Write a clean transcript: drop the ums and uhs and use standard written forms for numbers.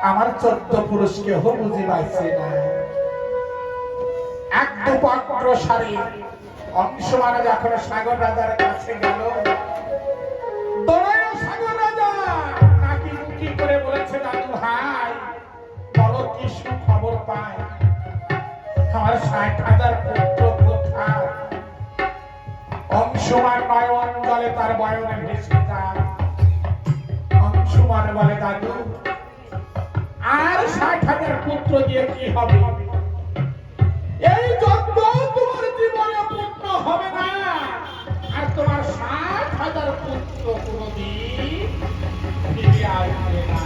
আমার 14 পুরুষ কেহ বুঝি পাইছে না। এক দুপত্র সারি অংশমান যখন সাগর রাজার কাছে গেল, সাগর রাজা নাকি মুখি করে বলেছে, দাদু ভাই বলো কি সুখবর পায়, আমার 60,000 পুত্র কোথায়? অংশমান নয়ন জলে তার বয়নে ভেসে যায়। অংশমান বলে, দাদু আর 60,000 পুত্র দিয়ে কি হবে? এই যজ্ঞ তোমার জীবনে পূর্ণ হবে না, আর তোমার 60,000 পুত্র কোনদিন ফিরে আসবে না।